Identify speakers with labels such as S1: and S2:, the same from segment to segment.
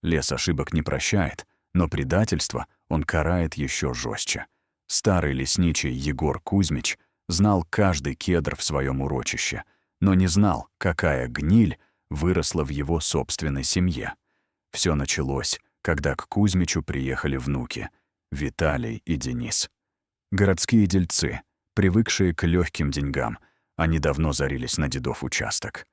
S1: Лес ошибок не прощает, но предательство он карает еще жестче. Старый лесничий Егор Кузьмич знал каждый кедр в своем урочище, но не знал, какая гниль выросла в его собственной семье. Все началось, когда к Кузьмичу приехали внуки — Виталий и Денис. Городские дельцы, привыкшие к легким деньгам, они давно зарились на дедов участок.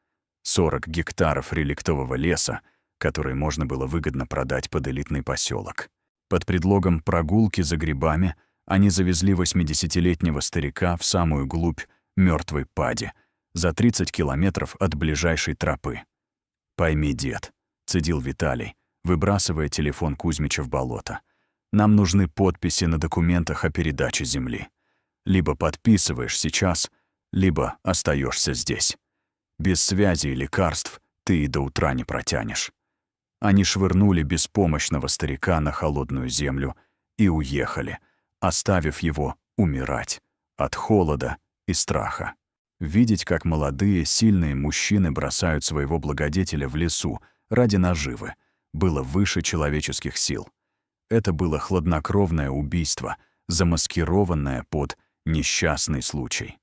S1: 40 гектаров реликтового леса, который можно было выгодно продать под элитный поселок. Под предлогом прогулки за грибами они завезли 80-летнего старика в самую глубь мертвой пади, за 30 километров от ближайшей тропы. «Пойми, дед», — цедил Виталий, выбрасывая телефон Кузьмича в болото, «нам нужны подписи на документах о передаче земли. Либо подписываешь сейчас, либо остаешься здесь. Без связи и лекарств ты и до утра не протянешь». Они швырнули беспомощного старика на холодную землю и уехали, оставив его умирать от холода и страха. Видеть, как молодые, сильные мужчины бросают своего благодетеля в лесу ради наживы, было выше человеческих сил. Это было хладнокровное убийство, замаскированное под несчастный случай.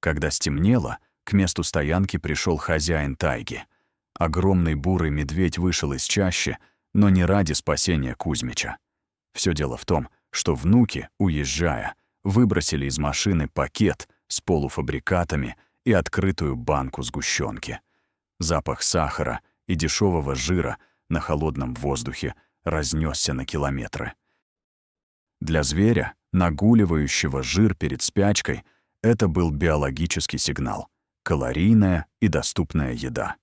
S1: Когда стемнело, к месту стоянки пришел хозяин тайги. Огромный бурый медведь вышел из чащи, но не ради спасения Кузьмича. Все дело в том, что внуки, уезжая, выбросили из машины пакет с полуфабрикатами и открытую банку сгущенки. Запах сахара и дешевого жира на холодном воздухе разнесся на километры. Для зверя, нагуливающего жир перед спячкой, это был биологический сигнал — калорийная и доступная еда.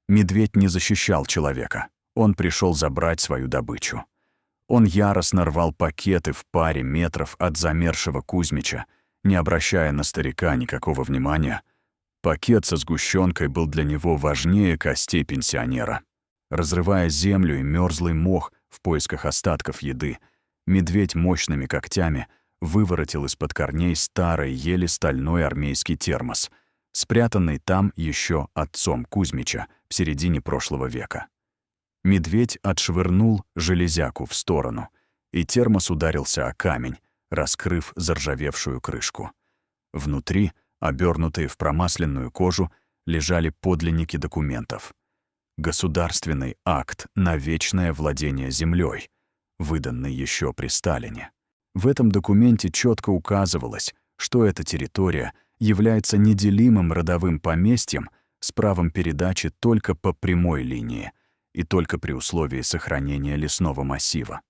S1: Медведь не защищал человека, он пришел забрать свою добычу. Он яростно рвал пакеты в паре метров от замерзшего Кузьмича, не обращая на старика никакого внимания. Пакет со сгущенкой был для него важнее костей пенсионера. Разрывая землю и мёрзлый мох в поисках остатков еды, медведь мощными когтями выворотил из-под корней старый, еле стальной армейский термос, спрятанный там еще отцом Кузьмича в середине прошлого века. Медведь отшвырнул железяку в сторону, и термос ударился о камень, раскрыв заржавевшую крышку. Внутри, обернутые в промасленную кожу, лежали подлинники документов. Государственный акт на вечное владение землей, выданный еще при Сталине. В этом документе четко указывалось, что эта территория является неделимым родовым поместьем с правом передачи только по прямой линии и только при условии сохранения лесного массива.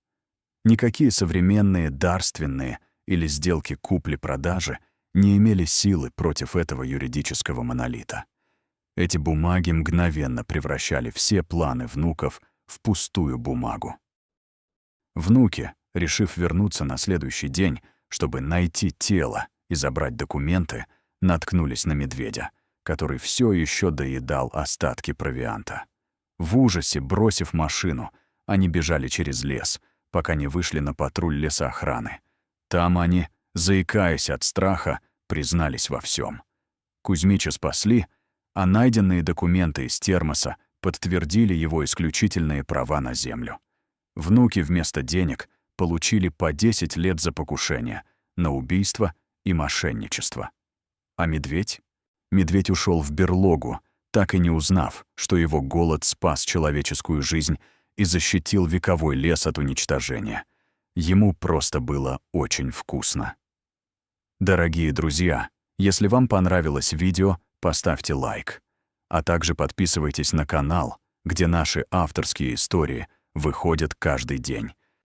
S1: Никакие современные дарственные или сделки купли-продажи не имели силы против этого юридического монолита. Эти бумаги мгновенно превращали все планы внуков в пустую бумагу. Внуки, решив вернуться на следующий день, чтобы найти тело и забрать документы, наткнулись на медведя, который все еще доедал остатки провианта. В ужасе, бросив машину, они бежали через лес, пока не вышли на патруль лесоохраны. Там они, заикаясь от страха, признались во всем. Кузьмича спасли, а найденные документы из термоса подтвердили его исключительные права на землю. Внуки вместо денег получили по 10 лет за покушение на убийство и мошенничество. А медведь? Медведь ушел в берлогу, так и не узнав, что его голод спас человеческую жизнь и защитил вековой лес от уничтожения. Ему просто было очень вкусно. Дорогие друзья, если вам понравилось видео, поставьте лайк, а также подписывайтесь на канал, где наши авторские истории выходят каждый день.